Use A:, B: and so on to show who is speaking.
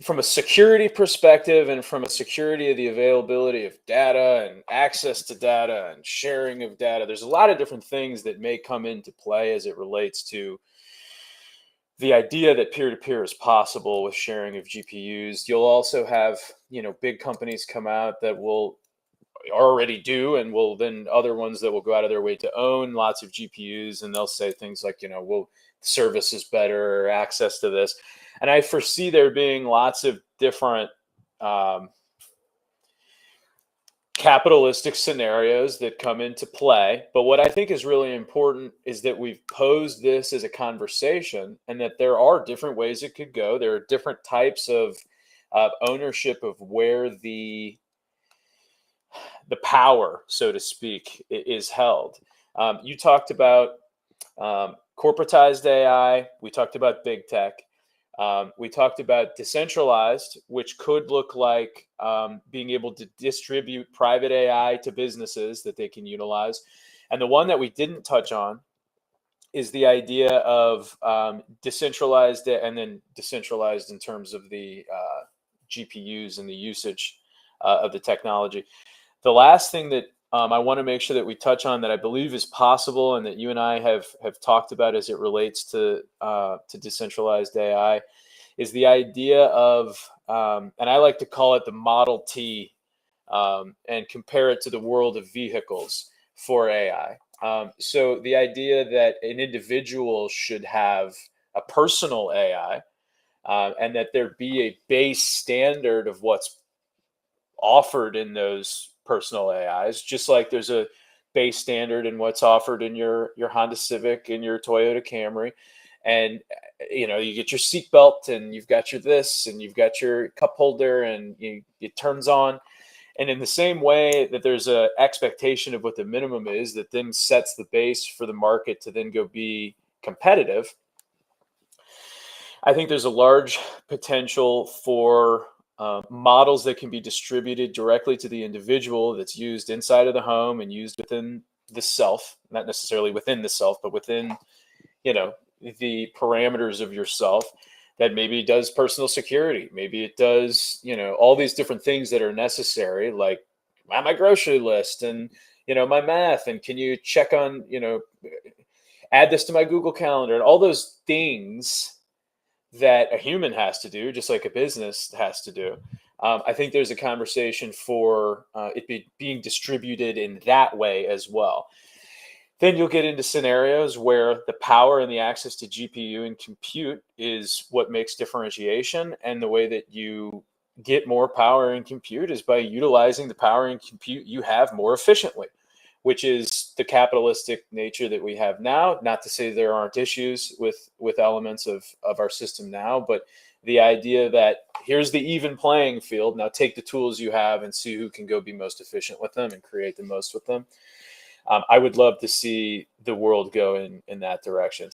A: from a security perspective and from a security of the availability of data and access to data and sharing of data, there's a lot of different things that may come into play as it relates to the idea that peer-to-peer is possible with sharing of GPUs. You'll also have, big companies come out that will already do, and will then other ones that will go out of their way to own lots of GPUs, and they'll say things like, service is better, or access to this. And I foresee there being lots of different capitalistic scenarios that come into play. But what I think is really important is that we've posed this as a conversation, and that there are different ways it could go. There are different types of ownership of where the power, so to speak, is held. You talked about corporatized AI. We talked about big tech. We talked about decentralized, which could look like being able to distribute private AI to businesses that they can utilize. And the one that we didn't touch on is the idea of decentralized, and then decentralized in terms of the GPUs and the usage of the technology. The last thing that I want to make sure that we touch on, that I believe is possible and that you and I have talked about as it relates to decentralized AI, is the idea of, and I like to call it the Model T, and compare it to the world of vehicles for AI. So the idea that an individual should have a personal AI, and that there be a base standard of what's offered in those personal AIs, just like there's a base standard in what's offered in your Honda Civic and your Toyota Camry. And you get your seatbelt, and you've got your this, and you've got your cup holder, and it turns on. And in the same way that there's a expectation of what the minimum is, that then sets the base for the market to then go be competitive, I think there's a large potential for models that can be distributed directly to the individual, that's used inside of the home and used within the self, not necessarily within the self, but within, the parameters of yourself, that maybe does personal security. Maybe it does, all these different things that are necessary, like my grocery list and, my math, and can you check on, add this to my Google Calendar, and all those things that a human has to do, just like a business has to do. I think there's a conversation for it being distributed in that way as well. Then you'll get into scenarios where the power and the access to GPU and compute is what makes differentiation. And the way that you get more power and compute is by utilizing the power and compute you have more efficiently, which is the capitalistic nature that we have now. Not to say there aren't issues with elements of our system now, but the idea that here's the even playing field. Now take the tools you have and see who can go be most efficient with them and create the most with them. I would love to see the world go in that direction.